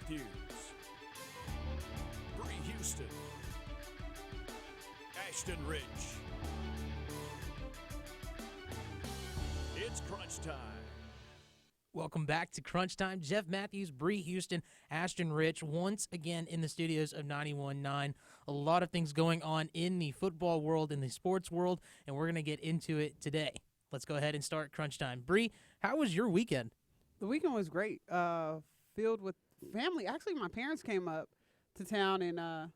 Matthews, Bree Houston, Ashton Rich. It's crunch time. Welcome back to Crunch Time. Jeff Matthews, Bree Houston, Ashton Rich, once again in the studios of 91.9. A lot of things going on in the football world, in the sports world, and we're going to get into it today. Let's go ahead and start Crunch Time. Bree, how was your weekend? The weekend was great, filled with family. Actually, my parents came up to town, and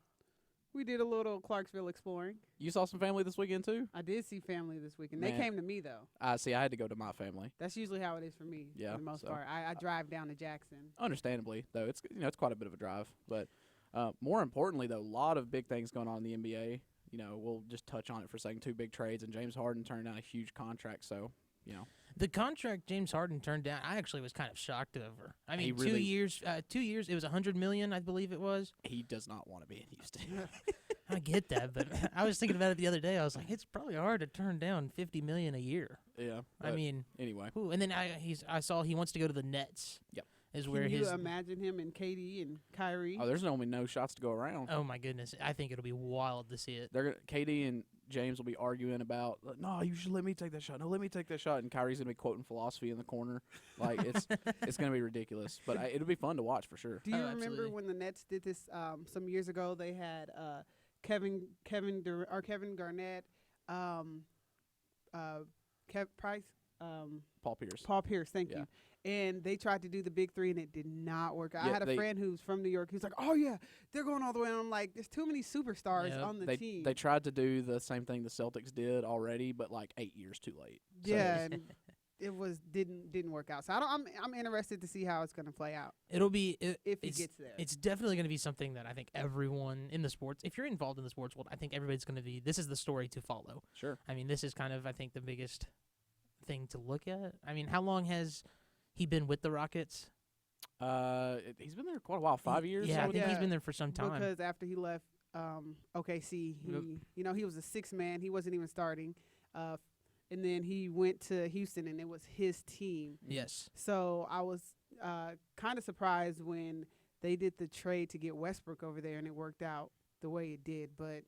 we did a little Clarksville exploring. You saw some family this weekend, too? I did see family this weekend. Man. They came to me, though. I had to go to my family. That's usually how it is for me, Yeah, for the most so. part. I drive down to Jackson. Understandably, though, it's quite a bit of a drive. But more importantly, though, a lot of big things going on in the NBA. We'll just touch on it for a second. 2 big trades, and James Harden turned down a huge contract, so, The contract James Harden turned down, I actually was kind of shocked over. I mean, He really- 2 years, it was $100 million, I believe it was. he does not want to be in Houston. I get that, but I was thinking about it the other day. I was like, it's probably hard to turn down $50 million a year. Yeah. I mean, anyway. Ooh, and then I saw he wants to go to the Nets. Yep. Is where Can you his imagine him and KD and Kyrie? Oh, there's only no shots to go around. Oh my goodness, I think it'll be wild to see it. KD and James will be arguing about, no, you should let me take that shot. No, let me take that shot. And Kyrie's gonna be quoting philosophy in the corner. Like it's gonna be ridiculous, but it'll be fun to watch for sure. Do you remember absolutely. when the Nets did this some years ago? They had Kevin Garnett, Kev Price. Paul Pierce. Paul Pierce, thank Yeah. you. And they tried to do the big 3, and it did not work. I Yeah, had a friend who's from New York. He was like, oh, yeah, they're going all the way. And I'm like, there's too many superstars Yep. on the They team. they tried to do the same thing the Celtics did already, but like 8 years too late. So- yeah, and it didn't work out. So I'm interested to see how it's going to play out. It'll be If he it's- gets there. It's definitely going to be something that I think everyone in the sports, if you're involved in the sports world, I think everybody's going to be. This is the story to follow. Sure. I mean, this is kind of, I think, the biggest thing to look at. I mean, how long has he been with the Rockets? He's been there quite a while, 5 years. Yeah, I would think think? he's been there for some time. Because after he left OKC, he was a 6th man. He wasn't even starting. And then he went to Houston, and it was his team. Yes. So I was kind of surprised when they did the trade to get Westbrook over there, and it worked out the way it did. But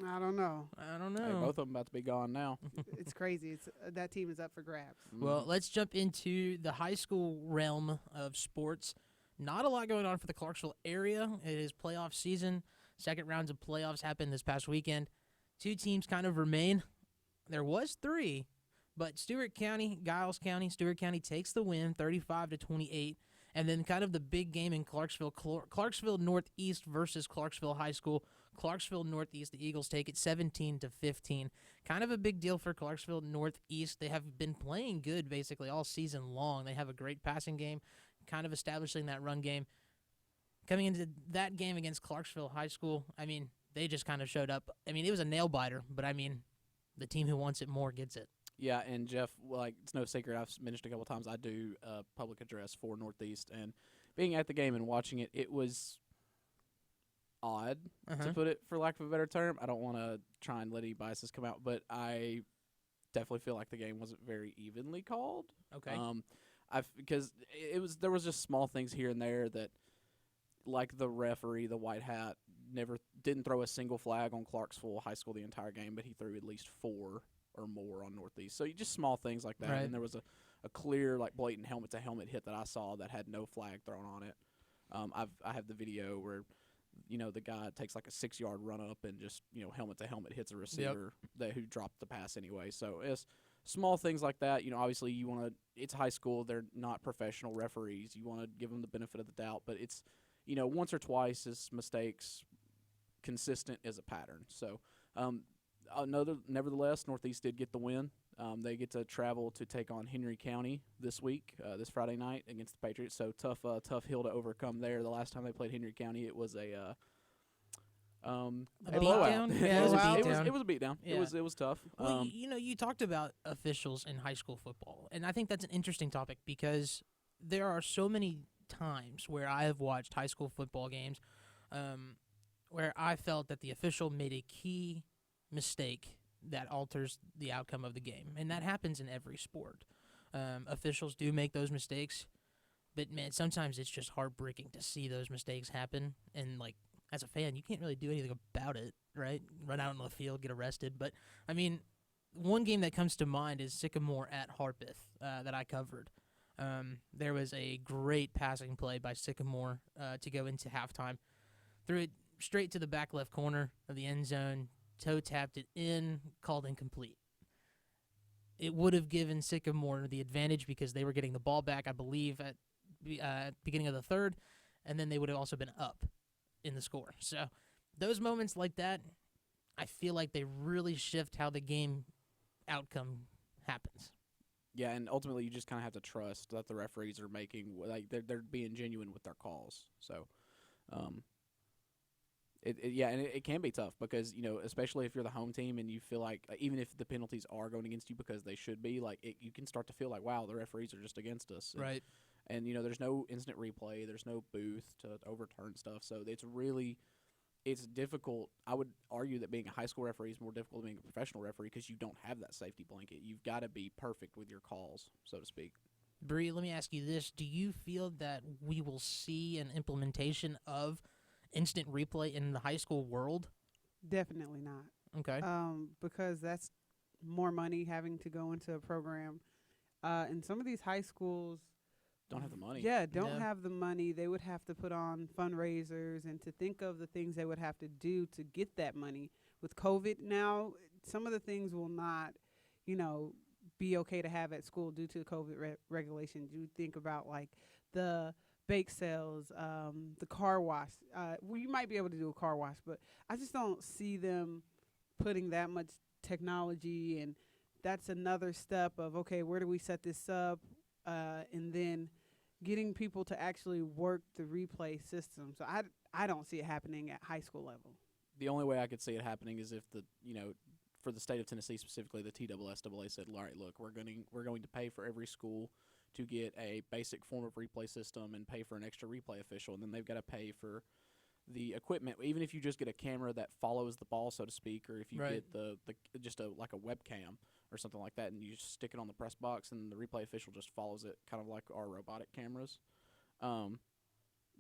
I don't know. I don't Hey, know. both of them about to be gone now. It's crazy. That team is up for grabs. Well, let's jump into the high school realm of sports. Not a lot going on for the Clarksville area. It is playoff season. Second rounds of playoffs happened this past weekend. 2 teams kind of remain. There was 3, but Stewart County, Giles County, Stewart County takes the win, 35-28. And then kind of the big game in Clarksville, Clarksville Northeast versus Clarksville High School. Clarksville Northeast, the Eagles take it 17-15. Kind of a big deal for Clarksville Northeast. They have been playing good basically all season long. They have a great passing game, kind of establishing that run game. Coming into that game against Clarksville High School, I mean, they just kind of showed up. I mean, it was a nail-biter, but I mean, the team who wants it more gets it. Yeah, and Jeff, it's no secret, I've mentioned a couple of times, I do a public address for Northeast, and being at the game and watching it, it was odd, to put it for lack of a better term. I don't want to try and let any biases come out, but I definitely feel like the game wasn't very evenly called. Okay. Because there was just small things here and there that, like the referee, the white hat, didn't throw a single flag on Clarksville High School the entire game, but he threw at least 4 or more on Northeast. So just small things like that. Right. And there was a clear, blatant helmet-to-helmet hit that I saw that had no flag thrown on it. I have the video where, the guy takes a 6-yard run up and just, helmet-to-helmet hits a receiver who dropped the pass anyway. So it's small things like that. Obviously it's high school. They're not professional referees. You want to give them the benefit of the doubt. But it's, once or twice is mistakes consistent as a pattern. So, nevertheless, Northeast did get the win. They get to travel to take on Henry County this week, this Friday night against the Patriots. So tough hill to overcome there. The last time they played Henry County, it was a blowout. beatdown? Yeah, it was a beatdown. It was a beatdown. Yeah. It was tough. Well, you talked about officials in high school football, and I think that's an interesting topic because there are so many times where I have watched high school football games where I felt that the official made a key mistake that alters the outcome of the game, and that happens in every sport. Officials do make those mistakes, But, man, sometimes it's just heartbreaking to see those mistakes happen. And, like, as a fan, you can't really do anything about it, right? Run out on the field, get arrested. But, I mean, one game that comes to mind is Sycamore at Harpeth that I covered. There was a great passing play by Sycamore to go into halftime. Threw it straight to the back left corner of the end zone, toe-tapped it in, called incomplete. It would have given Sycamore the advantage because they were getting the ball back, I believe, at beginning of the third, and then they would have also been up in the score. So those moments like that, I feel like they really shift how the game outcome happens. Yeah, and ultimately you just kind of have to trust that the referees are making, like, they're being genuine with their calls. So, it can be tough because, especially if you're the home team and you feel like, even if the penalties are going against you because they should be, like, you can start to feel like, wow, the referees are just against us. Right. And, there's no instant replay. There's no booth to overturn stuff. So it's difficult. I would argue that being a high school referee is more difficult than being a professional referee because you don't have that safety blanket. You've got to be perfect with your calls, so to speak. Bree, let me ask you this. Do you feel that we will see an implementation of instant replay in the high school world? Definitely not. Okay. Because that's more money having to go into a program. And some of these high schools don't have the money. Yeah, don't have the money. They would have to put on fundraisers and to think of the things they would have to do to get that money. With COVID now, some of the things will not, be okay to have at school due to COVID regulations. You think about, like, the bake sales, the car wash. You might be able to do a car wash, but I just don't see them putting that much technology, and that's another step of, okay, where do we set this up? And then getting people to actually work the replay system. So I don't see it happening at high school level. The only way I could see it happening is if for the state of Tennessee specifically, the TSSAA said, all right, look, we're going to pay for every school to get a basic form of replay system and pay for an extra replay official, and then they've got to pay for the equipment. Even if you just get a camera that follows the ball, so to speak, or if you get the just like a webcam or something like that, and you just stick it on the press box, and the replay official just follows it, kind of like our robotic cameras.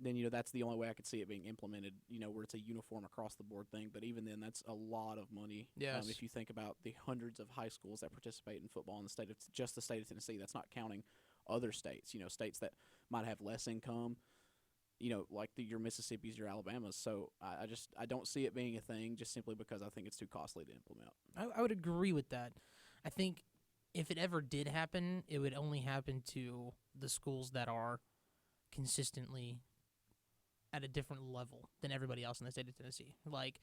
Then that's the only way I could see it being implemented. Where it's a uniform across the board thing. But even then, that's a lot of money. Yes. If you think about the hundreds of high schools that participate in football in the state of Tennessee, that's not counting other states. States that might have less income. Like your Mississippis, your Alabamas. So I don't see it being a thing just simply because I think it's too costly to implement. I would agree with that. I think if it ever did happen, it would only happen to the schools that are consistently at a different level than everybody else in the state of Tennessee, like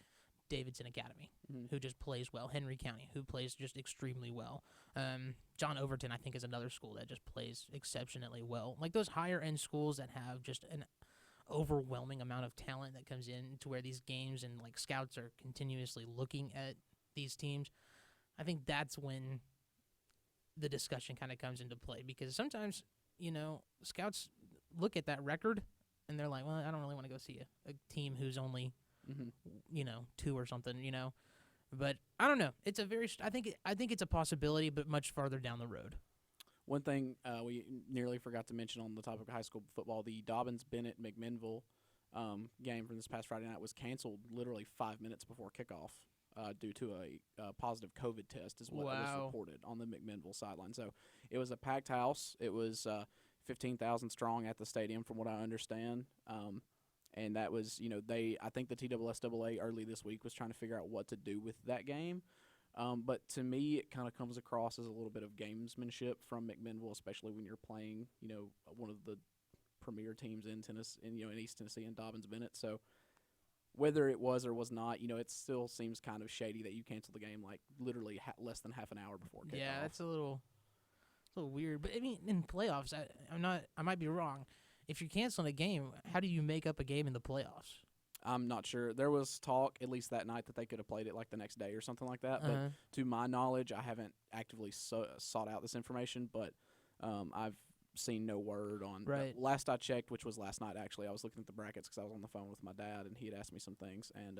Davidson Academy, who just plays well, Henry County, who plays just extremely well. John Overton, I think, is another school that just plays exceptionally well. Like those higher-end schools that have just an overwhelming amount of talent that comes in to where these games and, like, scouts are continuously looking at these teams, I think that's when the discussion kind of comes into play because sometimes, scouts look at that record and they're like, well, I don't really want to go see a team who's only, 2 or something, But I don't know. It's I think it's a possibility, but much farther down the road. One thing we nearly forgot to mention on the topic of high school football, the Dobbins-Bennett-McMinnville game from this past Friday night was canceled literally 5 minutes before kickoff due to a positive COVID test is what was reported on the McMinnville sideline. So it was a packed house. It was 15,000 strong at the stadium from what I understand. And that was, I think the TSSAA early this week was trying to figure out what to do with that game. But to me, it kind of comes across as a little bit of gamesmanship from McMinnville, especially when you're playing, one of the premier teams in Tennessee, in East Tennessee and Dobbins-Bennett. So whether it was or was not, it still seems kind of shady that you canceled the game like literally less than half an hour before kickoff. Yeah, that's a little weird. But I mean, in playoffs, I might be wrong. If you're canceling a game, how do you make up a game in the playoffs? I'm not sure. There was talk, at least that night, that they could have played it like the next day or something like that. But to my knowledge, I haven't actively sought out this information, but I've seen no word on. Right. Last I checked, which was last night actually, I was looking at the brackets because I was on the phone with my dad and he had asked me some things, and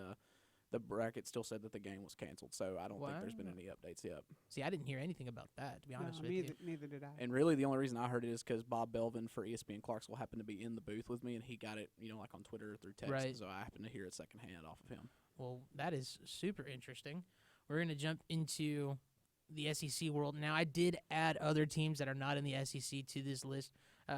the bracket still said that the game was canceled. So I don't think there's been Wow. any updates yet. See, I didn't hear anything about that, to be honest with you. Neither did I. And really, the only reason I heard it is because Bob Belvin for ESPN Clarksville happened to be in the booth with me, and he got it, like on Twitter or through text. Right. So I happened to hear it secondhand off of him. Well, that is super interesting. We're going to jump into the SEC world. Now, I did add other teams that are not in the SEC to this list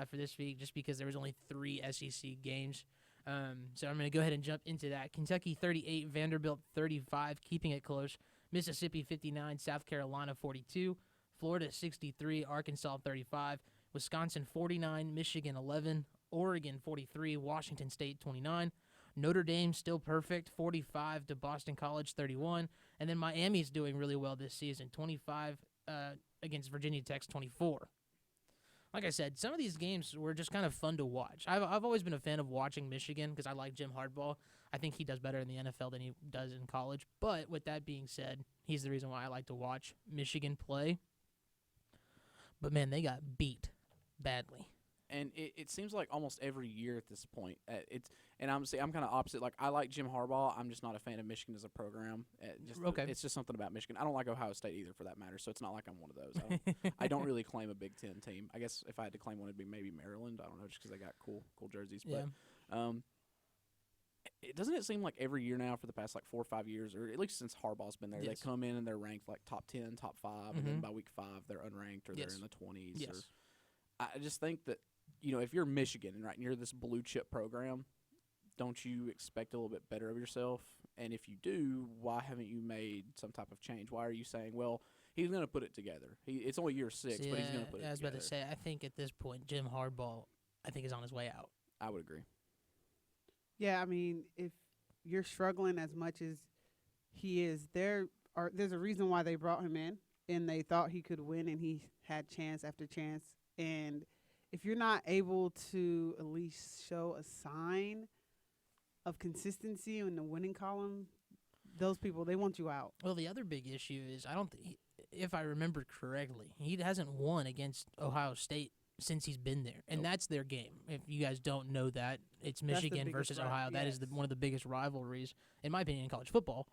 for this week just because there was only 3 SEC games. So I'm going to go ahead and jump into that. Kentucky 38, Vanderbilt 35, keeping it close. Mississippi 59, South Carolina 42, Florida 63, Arkansas 35, Wisconsin 49, Michigan 11, Oregon 43, Washington State 29, Notre Dame still perfect, 45 to Boston College 31, and then Miami's doing really well this season, 25 against Virginia Tech's 24. Like I said, some of these games were just kind of fun to watch. I've always been a fan of watching Michigan because I like Jim Harbaugh. I think he does better in the NFL than he does in college. But with that being said, he's the reason why I like to watch Michigan play. But, man, they got beat badly. And it seems like almost every year at this point, I'm kind of opposite. Like, I like Jim Harbaugh. I'm just not a fan of Michigan as a program. Okay. It's just something about Michigan. I don't like Ohio State either, for that matter. So it's not like I'm one of those. I don't really claim a Big Ten team. I guess if I had to claim one, it'd be maybe Maryland. I don't know, just because they got cool jerseys. Yeah. But doesn't it seem like every year now for the past 4 or 5 years, or at least since Harbaugh's been there, Yes. they come in and they're ranked top 10, top 5, and then by week 5 they're unranked or Yes. they're in the 20s. Yes. Or I just think that if you're Michigan and you're this blue chip program, don't you expect a little bit better of yourself? And if you do, why haven't you made some type of change? Why are you saying, well, he's going to put it together? It's only year 6, but he's going to put it together. I was about to say, I think at this point, Jim Harbaugh, is on his way out. I would agree. Yeah, I mean, if you're struggling as much as he is, there's a reason why they brought him in, and they thought he could win, and he had chance after chance. And if you're not able to at least show a sign of consistency in the winning column, those people, they want you out. Well, the other big issue is if I remember correctly, he hasn't won against Ohio State since he's been there, and that's their game. If you guys don't know that, it's Michigan versus Ohio. That is one of the biggest rivalries, in my opinion, in college football.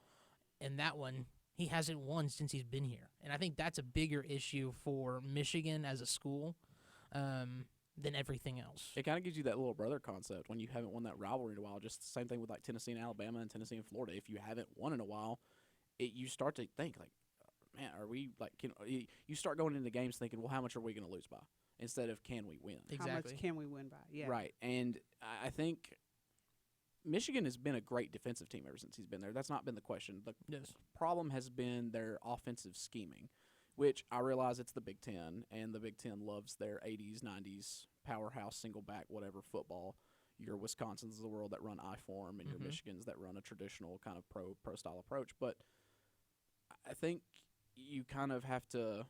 And that one, he hasn't won since he's been here. And I think that's a bigger issue for Michigan as a school than everything else. It kind of gives you that little brother concept when you haven't won that rivalry in a while. Just the same thing with Tennessee and Alabama and Tennessee and Florida. If you haven't won in a while, you start to think man, are we you start going into games thinking, well, how much are we going to lose by? Instead of can we win? Exactly. How much can we win by? Yeah. Right. And I think Michigan has been a great defensive team ever since he's been there. That's not been the question. The problem has been their offensive scheming, which I realize it's the Big Ten, and the Big Ten loves their 80s, 90s powerhouse, single back, whatever football. Your Wisconsins of the world that run I-form, and your Michigans that run a traditional kind of pro style approach. But I think you kind of have to,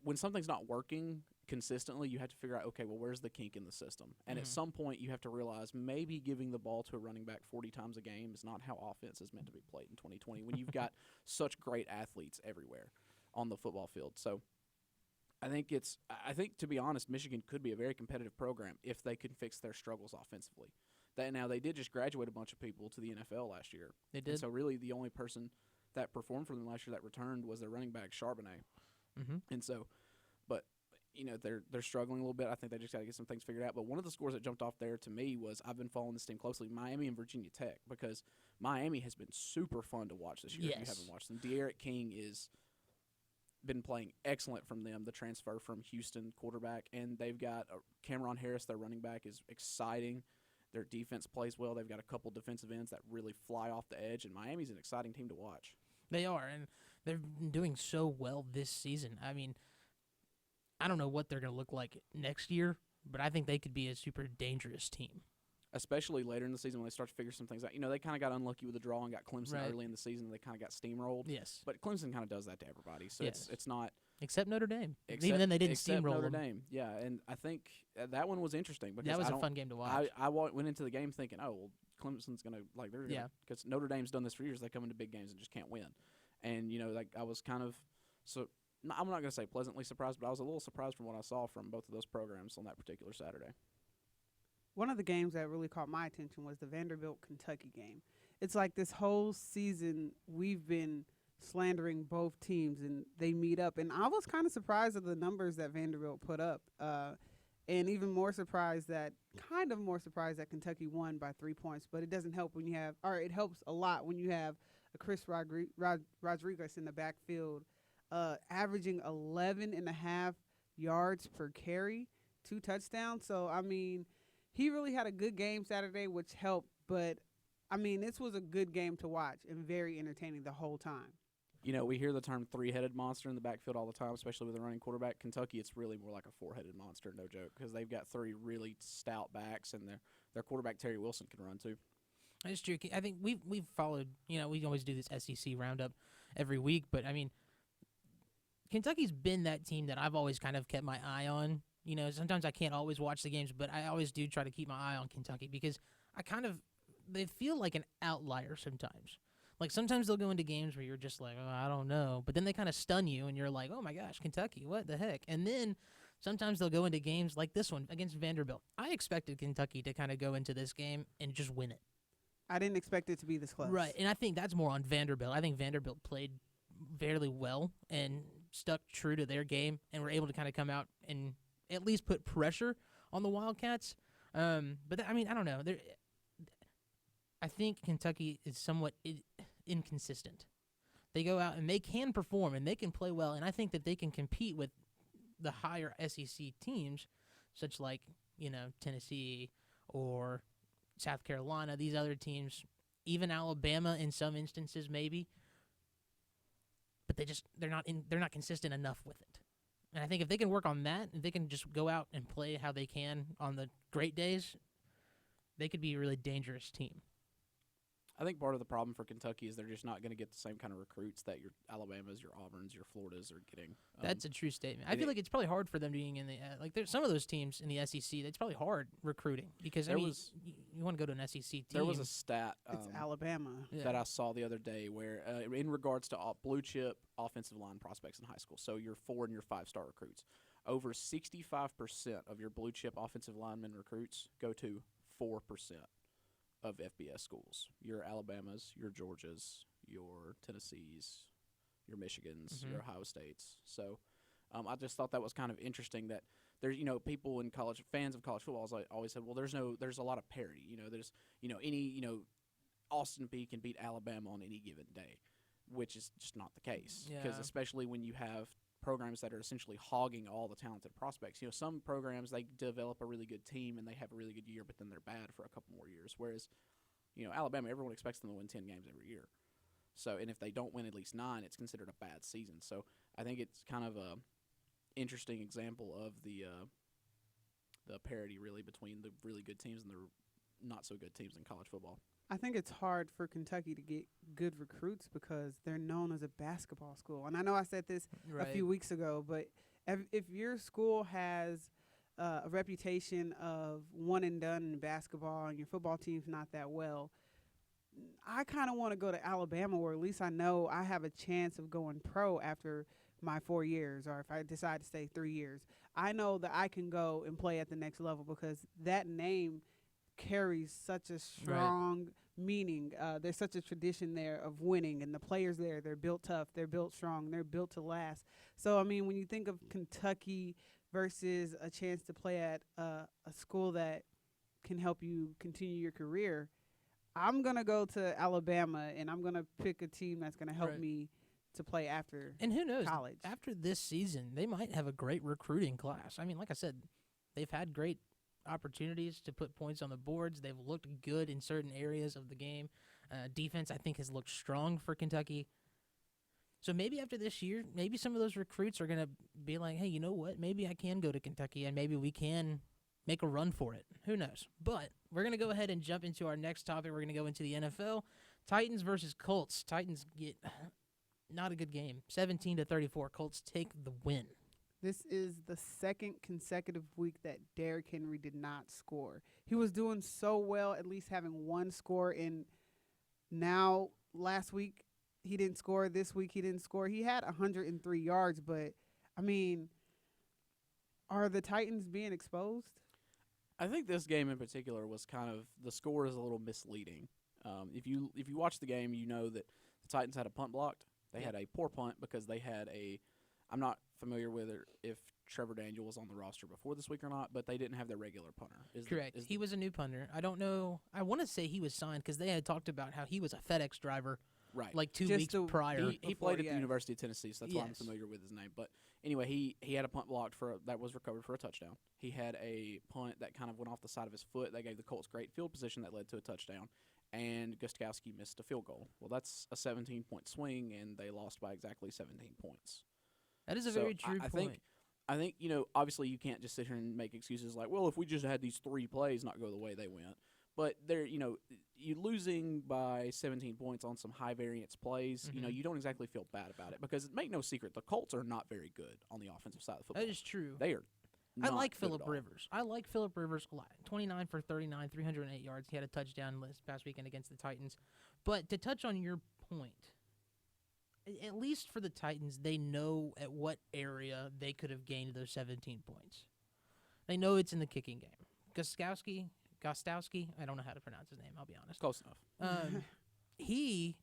when something's not working consistently, you have to figure out, okay, well, where's the kink in the system? And at some point, you have to realize maybe giving the ball to a running back 40 times a game is not how offense is meant to be played in 2020 when you've got such great athletes everywhere on the football field. So I think to be honest, Michigan could be a very competitive program if they could fix their struggles offensively. Now they did just graduate a bunch of people to the NFL last year. They did. And so really the only person that performed for them last year that returned was their running back Charbonnet. And so, but they're struggling a little bit. I think they just got to get some things figured out. But one of the scores that jumped off there to me was, I've been following this team closely, Miami and Virginia Tech, because Miami has been super fun to watch this year. Yes. If you haven't watched them, De'Aaron King is been playing excellent from them, the transfer from Houston quarterback, and they've got Cameron Harris, their running back, is exciting. Their defense plays well. They've got a couple defensive ends that really fly off the edge, and Miami's an exciting team to watch. They are, and they've been doing so well this season. I mean, I don't know what they're going to look like next year, but I think they could be a super dangerous team. Especially later in the season when they start to figure some things out. They kind of got unlucky with the draw and got Clemson early in the season. They kind of got steamrolled. Yes. But Clemson kind of does that to everybody, so it's not. Except Notre Dame. Even then, they didn't steamroll Notre them. Dame. Yeah, and I think that one was interesting because that was a fun game to watch. I went into the game thinking, oh, well, Clemson's gonna because Notre Dame's done this for years. They come into big games and just can't win, and I was kind of I'm not gonna say pleasantly surprised, but I was a little surprised from what I saw from both of those programs on that particular Saturday. One of the games that really caught my attention was the Vanderbilt-Kentucky game. it's like this whole season we've been slandering both teams, and they meet up. And I was kind of surprised at the numbers that Vanderbilt put up, and even more surprised that Kentucky won by 3 points. But it doesn't help when you have, or it helps a lot when you have a Chris Rodriguez in the backfield, averaging 11.5 yards per carry, 2 touchdowns. So, I mean, he really had a good game Saturday, which helped. But, I mean, this was a good game to watch and very entertaining the whole time. You know, we hear the term three-headed monster in the backfield all the time, especially with a running quarterback. Kentucky, it's really more like a four-headed monster, no joke, because they've got 3 really stout backs, and their quarterback, Terry Wilson, can run too. It's true. I think we've followed, we always do this SEC roundup every week, but, I mean, Kentucky's been that team that I've always kind of kept my eye on. You know, sometimes I can't always watch the games, but I always do try to keep my eye on Kentucky because they feel like an outlier sometimes. Like, sometimes they'll go into games where you're just like, oh, I don't know. But then they kind of stun you, and you're like, oh, my gosh, Kentucky, what the heck? And then sometimes they'll go into games like this one against Vanderbilt. I expected Kentucky to kind of go into this game and just win it. I didn't expect it to be this close. Right, and I think that's more on Vanderbilt. I think Vanderbilt played fairly well and stuck true to their game and were able to kind of come out and at least put pressure on the Wildcats. But, I mean, I don't know. I think Kentucky is somewhat inconsistent. They go out and they can perform and they can play well, and I think that they can compete with the higher SEC teams, such like, Tennessee or South Carolina, these other teams, even Alabama in some instances maybe. But they're not consistent enough with it. And I think if they can work on that, if they can just go out and play how they can on the great days, they could be a really dangerous team. I think part of the problem for Kentucky is they're just not going to get the same kind of recruits that your Alabamas, your Auburns, your Floridas are getting. That's a true statement. I feel like it's probably hard for them being in the there's some of those teams in the SEC. It's probably hard recruiting because you want to go to an SEC team. There was a stat it's Alabama that I saw the other day where in regards to blue chip offensive line prospects in high school, so your 4 and your 5-star recruits, over 65% of your blue chip offensive lineman recruits go to 4% of FBS schools. Your Alabamas, your Georgias, your Tennessees, your Michigans, your Ohio States. So I just thought that was kind of interesting that there's, people in college, fans of college football always said, well, there's a lot of parity. There's, Austin Peay can beat Alabama on any given day, which is just not the case. Because especially when you have programs that are essentially hogging all the talented prospects. Some programs, they develop a really good team and they have a really good year, but then they're bad for a couple more years. Whereas, Alabama, everyone expects them to win 10 games every year. So, and if they don't win at least 9, it's considered a bad season. So I think it's kind of a interesting example of the parity really between the really good teams and the not so good teams in college football. I think it's hard for Kentucky to get good recruits because they're known as a basketball school. And I know I said this a few weeks ago, but if your school has a reputation of one and done in basketball and your football team's not that well, I kind of want to go to Alabama where at least I know I have a chance of going pro after my 4 years, or if I decide to stay 3 years. I know that I can go and play at the next level because that name carries such a strong meaning. There's such a tradition there of winning, and the players there, they're built tough, they're built strong, they're built to last. So, I mean, when you think of Kentucky versus a chance to play at a school that can help you continue your career, I'm going to go to Alabama, and I'm going to pick a team that's going to help me to play after and who knows, college. After this season, they might have a great recruiting class. I mean, like I said, they've had great opportunities to put points on the boards. They've looked good in certain areas of the game. Defense, I think, has looked strong for Kentucky. So maybe after this year, maybe some of those recruits are going to be like, hey, you know what? Maybe I can go to Kentucky, and maybe we can make a run for it. Who knows? But we're going to go ahead and jump into our next topic. We're going to go into the NFL. Titans versus Colts. Titans get not a good game. 17-34. Colts take the win. This is the second consecutive week that Derrick Henry did not score. He was doing so well, at least having one score. And now, last week, he didn't score. This week, he didn't score. He had 103 yards, but, I mean, are the Titans being exposed? I think this game in particular was kind of – the score is a little misleading. If you watch the game, you know that the Titans had a punt blocked. They Yep. had a poor punt because they had a. I'm not familiar with if Trevor Daniel was on the roster before this week or not, but they didn't have their regular punter. Correct. He was a new punter. I don't know. I want to say he was signed because they had talked about how he was a FedEx driver right. like 2 Just weeks to prior. He before, played at yeah. the University of Tennessee, so that's why I'm Yes. familiar with his name. But anyway, he had a punt blocked that was recovered for a touchdown. He had a punt that kind of went off the side of his foot. They gave the Colts great field position that led to a touchdown, and Gostkowski missed a field goal. Well, that's a 17-point swing, and they lost by exactly 17 points. That is a So very true point. I think, obviously you can't just sit here and make excuses like, well, if we just had these 3 plays not go the way they went. But they're, you losing by 17 points on some high variance plays, Mhm. you don't exactly feel bad about it because make no secret, the Colts are not very good on the offensive side of football. That is true. They are. I not like good at Phillip all. Rivers. I like Phillip Rivers a lot. 29 for 39, 308 yards. He had a touchdown this past weekend against the Titans. But to touch on your point, at least for the Titans, they know at what area they could have gained those 17 points. They know it's in the kicking game. Gostkowski, I don't know how to pronounce his name, I'll be honest. Close enough. He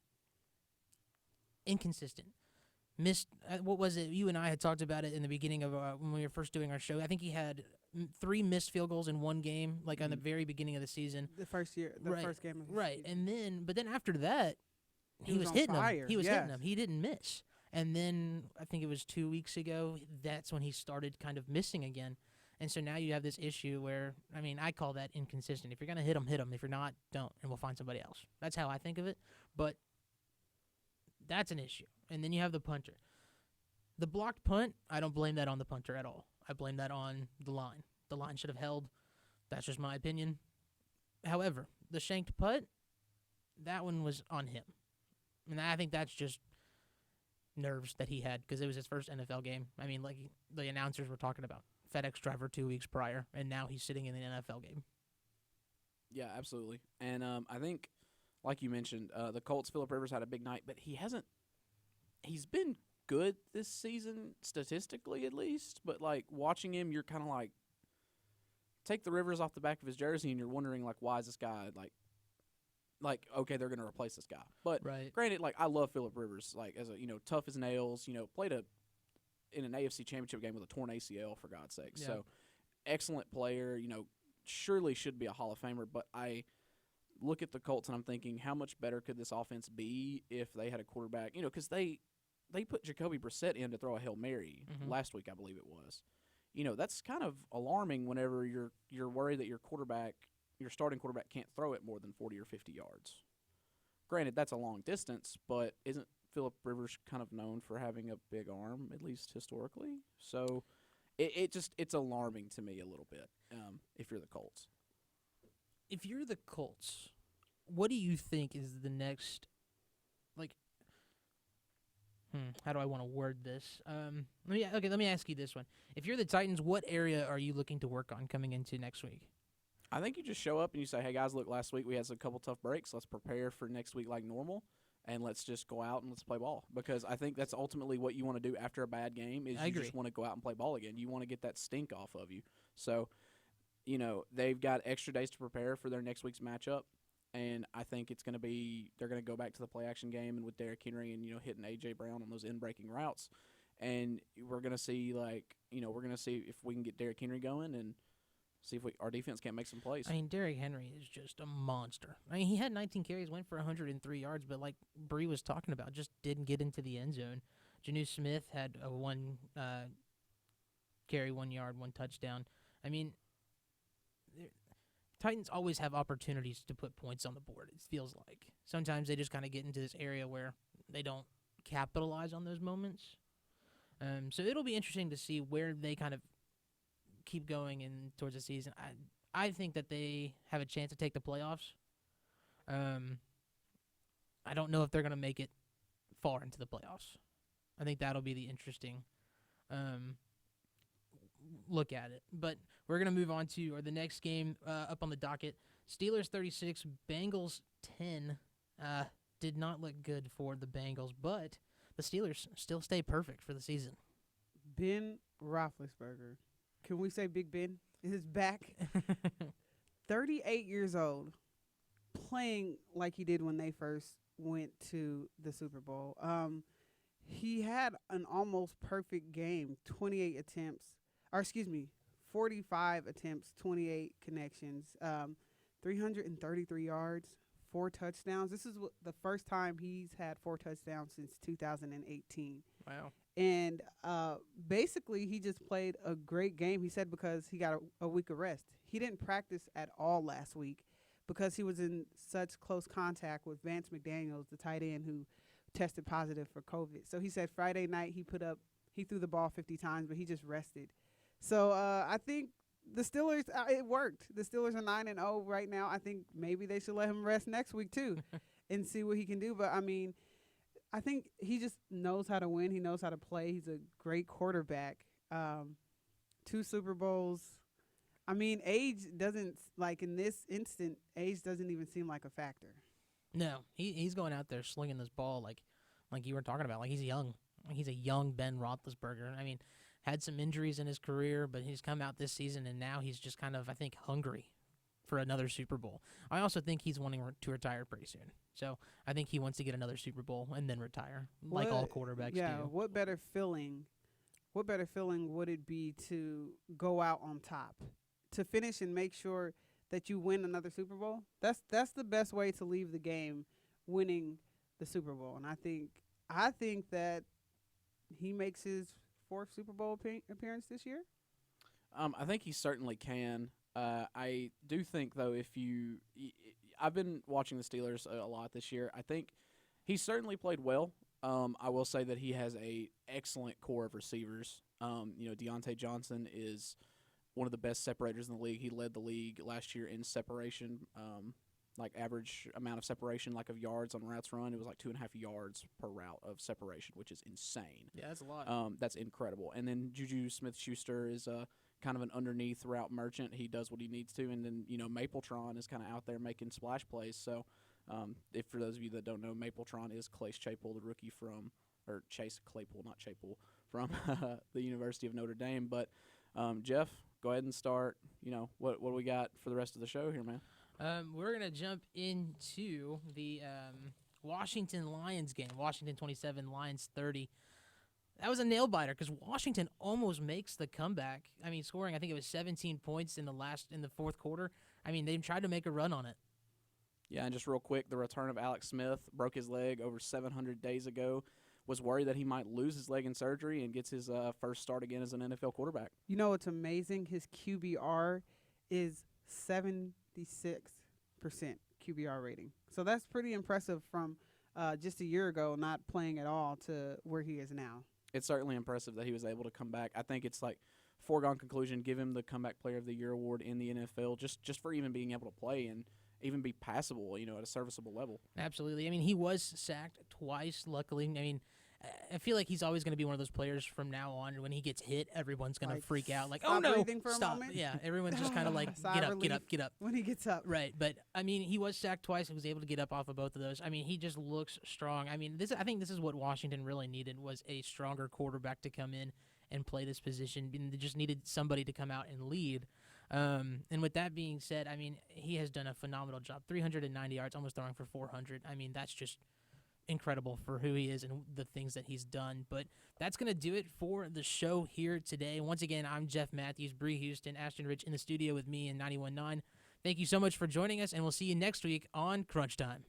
inconsistent. Missed. What was it? You and I had talked about it in the beginning of when we were first doing our show. I think he had 3 missed field goals in one game, like on the very beginning of the season. The first year, the Right, first game of the Right, season. but then after that, he was was on hitting fire, them. He was yes. hitting them. He didn't miss. And then I think it was 2 weeks ago. That's when he started kind of missing again. And so now you have this issue where, I call that inconsistent. If you're going to hit him, hit him. If you're not, don't, and we'll find somebody else. That's how I think of it. But that's an issue. And then you have the punter. The blocked punt, I don't blame that on the punter at all. I blame that on the line. The line should have held. That's just my opinion. However, the shanked punt, that one was on him. And I think that's just nerves that he had because it was his first NFL game. Like the announcers were talking about. FedEx driver 2 weeks prior, and now he's sitting in the NFL game. Yeah, absolutely. And I think, like you mentioned, the Colts, Phillip Rivers had a big night, but he's been good this season, statistically at least. But, watching him, you're kind of take the Rivers off the back of his jersey, and you're wondering, why is this guy, okay, they're going to replace this guy. But, Right. granted, I love Phillip Rivers, as a, tough as nails, played in an AFC Championship game with a torn ACL, for God's sake. Yeah. So, excellent player, surely should be a Hall of Famer. But I look at the Colts and I'm thinking, how much better could this offense be if they had a quarterback? Because they put Jacoby Brissett in to throw a Hail Mary last week, I believe it was. That's kind of alarming whenever you're worried that your starting quarterback can't throw it more than 40 or 50 yards. Granted, that's a long distance, but isn't Phillip Rivers kind of known for having a big arm, at least historically? So it's alarming to me a little bit if you're the Colts. If you're the Colts, what do you think is the next, how do I want to word this? Let me ask you this one. If you're the Titans, what area are you looking to work on coming into next week? I think you just show up and you say, hey, guys, look, last week we had a couple tough breaks. Let's prepare for next week like normal. And let's just go out and let's play ball. Because I think that's ultimately what you want to do after a bad game is you just want to go out and play ball again. You want to get that stink off of you. So, they've got extra days to prepare for their next week's matchup. And I think it's going to be they're going to go back to the play-action game and with Derrick Henry and, hitting A.J. Brown on those in-breaking routes. And we're going to see, we're going to see if we can get Derrick Henry going and see if our defense can't make some plays. Derrick Henry is just a monster. he had 19 carries, went for 103 yards, but like Bree was talking about, just didn't get into the end zone. Janu Smith had a 1 carry, 1 yard, 1 touchdown. Titans always have opportunities to put points on the board, it feels like. Sometimes they just kind of get into this area where they don't capitalize on those moments. So it'll be interesting to see where they kind of keep going in towards the season. I think that they have a chance to take the playoffs. I don't know if they're going to make it far into the playoffs. I think that'll be the interesting look at it. But we're going to move on to the next game up on the docket. Steelers 36, Bengals 10. Did not look good for the Bengals, but the Steelers still stay perfect for the season. Ben Roethlisberger. Can we say Big Ben is back? 38 years old, playing like he did when they first went to the Super Bowl. He had an almost perfect game, 28 attempts, or excuse me, 45 attempts, 28 connections, 333 yards, 4 touchdowns. This is the first time he's had 4 touchdowns since 2018. Wow. And basically, he just played a great game. He said because he got a week of rest. He didn't practice at all last week because he was in such close contact with Vance McDaniels, the tight end who tested positive for COVID. So he said Friday night he threw the ball 50 times, but he just rested. So I think the Steelers, it worked. The Steelers are 9-0 right now. I think maybe they should let him rest next week too and see what he can do. But, I mean, I think he just knows how to win. He knows how to play. He's a great quarterback. 2 Super Bowls. I mean, age doesn't, like in this instant, age doesn't even seem like a factor. No, he's going out there slinging this ball like you were talking about. Like he's young. He's a young Ben Roethlisberger. I mean, had some injuries in his career, but he's come out this season, and now he's just kind of, I think, hungry for another Super Bowl. I also think he's wanting to retire pretty soon. So I think he wants to get another Super Bowl and then retire, like all quarterbacks do. What better feeling would it be to go out on top, to finish and make sure that you win another Super Bowl? That's the best way to leave the game, winning the Super Bowl. And I think that he makes his 4th Super Bowl appearance this year. I think he certainly can. I do think, though, I've been watching the Steelers a lot this year. I think he certainly played well. I will say that he has a excellent core of receivers. Deontay Johnson is one of the best separators in the league. He led the league last year in separation, like average amount of separation, like of yards on routes run. It was like 2.5 yards per route of separation, which is insane. Yeah, that's a lot. That's incredible. And then Juju Smith-Schuster is kind of an underneath route merchant. He does what he needs to. And then, Mapletron is kind of out there making splash plays. So if for those of you that don't know, Mapletron is Chase Claypool, the rookie Chase Claypool, not Chapel, from the University of Notre Dame. But, Jeff, go ahead and start. What do we got for the rest of the show here, man? We're going to jump into the Washington Lions game. Washington 27, Lions 30. That was a nail-biter because Washington almost makes the comeback. I mean, scoring, I think it was 17 points in the fourth quarter. I mean, they tried to make a run on it. Yeah, and just real quick, the return of Alex Smith, broke his leg over 700 days ago, was worried that he might lose his leg in surgery and gets his first start again as an NFL quarterback. You know what's amazing? His QBR is 76% QBR rating. So that's pretty impressive from just a year ago not playing at all to where he is now. It's certainly impressive that he was able to come back. I think it's like foregone conclusion, give him the Comeback Player of the Year award in the NFL just for even being able to play and even be passable, at a serviceable level. Absolutely. I mean, he was sacked twice, luckily. I mean, I feel like he's always going to be one of those players from now on. When he gets hit, everyone's going to freak out. Like, oh, no, stop. Yeah, everyone's just kind of like, get up. When he gets up. Right, but, I mean, he was sacked twice and was able to get up off of both of those. I mean, he just looks strong. I mean, I think this is what Washington really needed, was a stronger quarterback to come in and play this position. They just needed somebody to come out and lead. And with that being said, I mean, he has done a phenomenal job. 390 yards, almost throwing for 400. I mean, that's just incredible for who he is and the things that he's done. But that's going to do it for the show here today. Once again, I'm Jeff Matthews, Bree Houston, Ashton Rich in the studio with me in 91.9. Thank you so much for joining us, and we'll see you next week on Crunch Time.